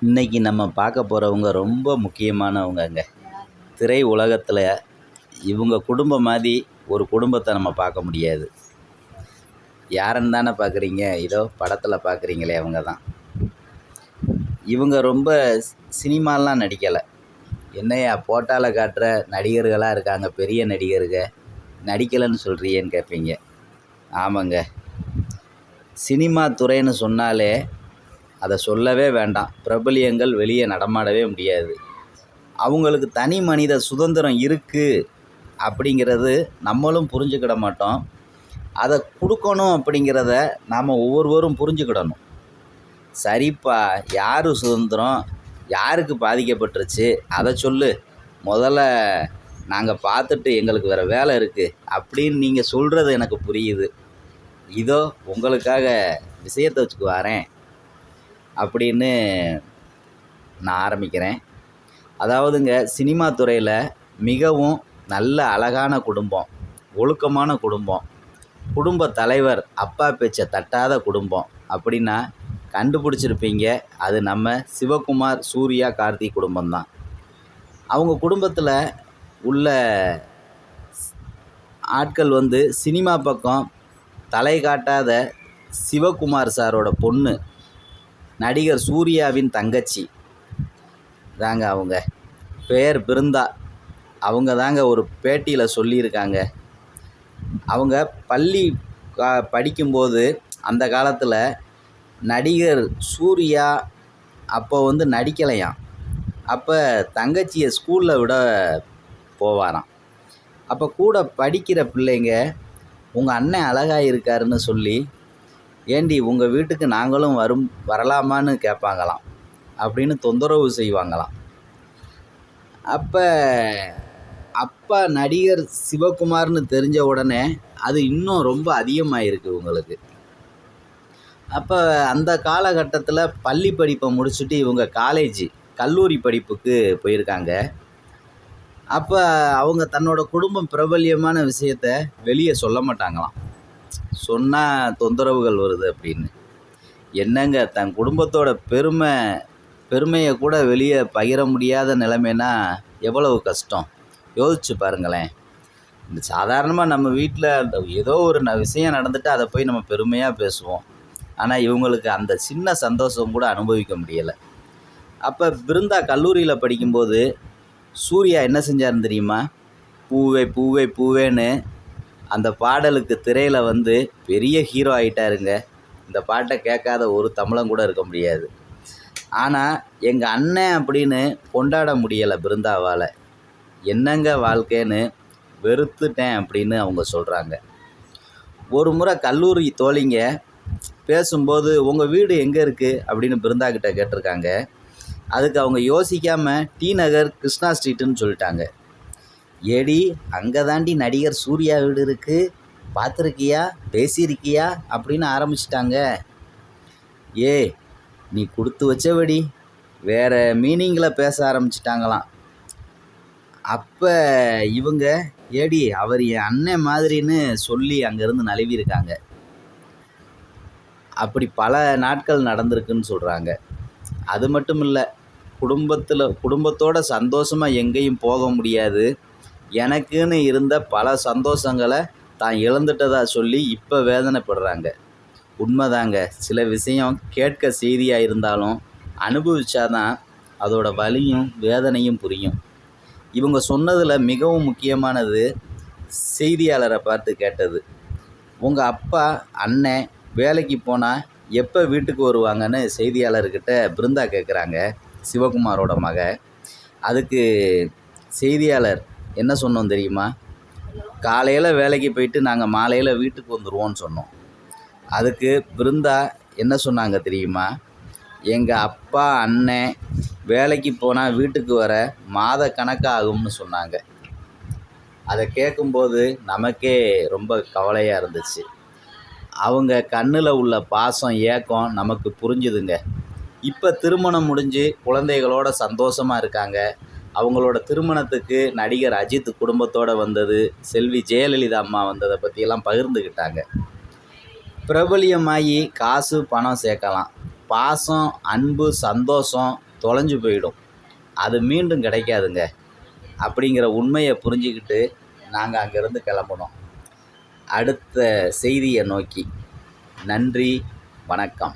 இன்றைக்கி நம்ம பார்க்க போகிறவங்க ரொம்ப முக்கியமானவங்கங்க. திரை உலகத்தில் இவங்க குடும்பம் மாதிரி ஒரு குடும்பத்தை நம்ம பார்க்க முடியாது. யாருன்னு தானே பார்க்குறீங்க? இதோ படத்தில் பார்க்குறீங்களே அவங்க தான். இவங்க ரொம்ப சினிமாலாம் நடிக்கலை. என்னையா போட்டால காட்டுற நடிகர்களாக இருக்காங்க, பெரிய நடிகர்கள், நடிக்கலைன்னு சொல்கிறியேன்னு கேட்பீங்க. ஆமாங்க, சினிமா துறைன்னு சொன்னாலே அதை சொல்லவே வேண்டாம். பிரபலியங்கள் வெளியே நடமாடவே முடியாது. அவங்களுக்கு தனி மனித சுதந்திரம் இருக்குது அப்படிங்கிறது நம்மளும் புரிஞ்சுக்கிட மாட்டோம். அதை கொடுக்கணும் அப்படிங்கிறத நாம் ஒவ்வொருவரும் புரிஞ்சுக்கிடணும். சரிப்பா, யார் சுதந்திரம், யாருக்கு பாதிக்கப்பட்டுருச்சு அதை சொல்லு, முதல்ல நாங்கள் பார்த்துட்டு எங்களுக்கு வேறு வேலை இருக்குது அப்படின்னு நீங்கள் சொல்கிறது எனக்கு புரியுது. இதோ உங்களுக்காக விஷயத்தை வச்சுக்கு வரேன் அப்படின்னு நான் ஆரம்பிக்கிறேன். அதாவதுங்க, சினிமா துறையில் மிகவும் நல்ல அழகான குடும்பம், ஒழுக்கமான குடும்பம், குடும்ப தலைவர் அப்பா பேச்சை தட்டாத குடும்பம் அப்படின்னா கண்டுபிடிச்சிருப்பீங்க. அது நம்ம சிவகுமார், சூர்யா, கார்த்திக் குடும்பம்தான். அவங்க குடும்பத்தில் உள்ள ஆட்கள் சினிமா பக்கம் தலை காட்டாத சிவகுமார் சாரோட பொண்ணு, நடிகர் சூர்யாவின் தங்கச்சி தாங்க அவங்க. பேர் பிருந்தா. அவங்க தாங்க ஒரு பேட்டியில் சொல்லியிருக்காங்க. அவங்க பள்ளி படிக்கும்போது அந்த காலத்தில் நடிகர் சூர்யா அப்போ நடிக்கலையாம். அப்போ தங்கச்சியை ஸ்கூலில் விட போவாராம். அப்போ கூட படிக்கிற பிள்ளைங்க, உங்கள் அண்ணன் அழகாக இருக்காருன்னு சொல்லி, ஏண்டி உங்கள் வீட்டுக்கு நாங்களும் வரலாமான்னு கேட்பாங்களாம், அப்படின்னு தொந்தரவு செய்வாங்களாம். அப்போ அப்பா நடிகர் சிவகுமார்னு தெரிஞ்ச உடனே அது இன்னும் ரொம்ப அதிகமாகிருக்கு உங்களுக்கு. அப்போ அந்த காலகட்டத்தில் பள்ளி படிப்பை முடிச்சுட்டு இவங்க கல்லூரி படிப்புக்கு போயிருக்காங்க. அப்போ அவங்க தன்னோட குடும்பம் பிரபல்யமான விஷயத்தை வெளியே சொல்ல மாட்டாங்களாம். சொன்னால் தொந்தரவுகள் வருது அப்படின்னு. என்னங்க, தன் குடும்பத்தோட பெருமையை கூட வெளியே பகிர முடியாத நிலைமைனா எவ்வளவு கஷ்டம் யோசிச்சு பாருங்களேன். இந்த சாதாரணமாக நம்ம வீட்டில் ஏதோ ஒரு விஷயம் நடந்துட்டு அதை போய் நம்ம பெருமையாக பேசுவோம். ஆனால் இவங்களுக்கு அந்த சின்ன சந்தோஷம் கூட அனுபவிக்க முடியலை. அப்போ பிருந்தா கல்லூரியில் படிக்கும்போது சூர்யா என்ன செஞ்சாருன்னு தெரியுமா? பூவே பூவே பூவேன்னு அந்த பாடலுக்கு திரையில் பெரிய ஹீரோ ஆகிட்டாருங்க. இந்த பாட்டை கேட்காத ஒரு தமிழன் கூட இருக்க முடியாது. ஆனால் எங்கள் அண்ணன் அப்படின்னு கொண்டாட முடியலை பிருந்தாவால். என்னங்க வாழ்க்கைன்னு வெறுத்துட்டேன் அப்படின்னு அவங்க சொல்கிறாங்க. ஒரு முறை கல்லூரி தோழிங்க பேசும்போது, உங்கள் வீடு எங்கே இருக்குது அப்படின்னு பிருந்தா கிட்ட கேட்டிருக்காங்க. அதுக்கு அவங்க யோசிக்காமல் டி நகர், கிருஷ்ணா ஸ்ட்ரீட்டுன்னு சொல்லிட்டாங்க. ஏடி, அங்கே தாண்டி நடிகர் சூர்யா வீடு இருக்குது, பார்த்துருக்கியா, பேசியிருக்கியா அப்படின்னு ஆரம்பிச்சிட்டாங்க. ஏ, நீ கொடுத்து வச்சபடி வேறு மீனிங்கில் பேச ஆரம்பிச்சிட்டாங்களாம். அப்போ இவங்க, ஏடி அவர் என் அண்ணன் மாதிரின்னு சொல்லி அங்கேருந்து நழுவியிருக்காங்க. அப்படி பல நாட்கள் நடந்திருக்குன்னு சொல்கிறாங்க. அது மட்டும் இல்லை, குடும்பத்தோட சந்தோஷமாக எங்கேயும் போக முடியாது. எனக்குன்னு இருந்த பல சந்தோஷங்களை தான் இழந்துட்டதா சொல்லி இப்போ வேதனைப்படுறாங்க. உண்மைதாங்க, சில விஷயம் கேட்க செய்தியாக இருந்தாலும் அனுபவிச்சாதான் அதோட வலியும் வேதனையும் புரியும். இவங்க சொன்னதில் மிகவும் முக்கியமானது செய்தியாளரை பார்த்து கேட்டது. உங்கள் அப்பா அண்ணன் வேலைக்கு போனால் எப்போ வீட்டுக்கு வருவாங்கன்னு செய்தியாளர்கிட்ட பிருந்தா கேட்குறாங்க, சிவகுமாரோட மக. அதுக்கு செய்தியாளர் என்ன சொன்னோம் தெரியுமா? காலையில் வேலைக்கு போயிட்டு நாங்கள் மாலையில் வீட்டுக்கு வந்துடுவோன்னு சொன்னோம். அதுக்கு பிருந்தா என்ன சொன்னாங்க தெரியுமா? எங்கள் அப்பா அண்ணன் வேலைக்கு போனால் வீட்டுக்கு வர மாத கணக்காகும்னு சொன்னாங்க. அதை கேட்கும்போது நமக்கே ரொம்ப கவலையாக இருந்துச்சு. அவங்க கண்ணில் உள்ள பாசம், ஏக்கம் நமக்கு புரிஞ்சுதுங்க. இப்போ திருமணம் முடிஞ்சு குழந்தைகளோட சந்தோஷமாக இருக்காங்க. அவங்களோட திருமணத்துக்கு நடிகர் அஜித் குடும்பத்தோடு வந்தது, செல்வி ஜெயலலிதா அம்மா வந்ததை பற்றியெல்லாம் பகிர்ந்துக்கிட்டாங்க. பிரபலியமாகி காசு பணம் சேர்க்கலாம், பாசம், அன்பு, சந்தோஷம் தொலைஞ்சு போயிடும். அது மீண்டும் கிடைக்காதுங்க. அப்படிங்கிற உண்மையை புரிஞ்சுக்கிட்டு நாங்கள் அங்கேருந்து கிளம்புனோம் அடுத்த செய்தியை நோக்கி. நன்றி, வணக்கம்.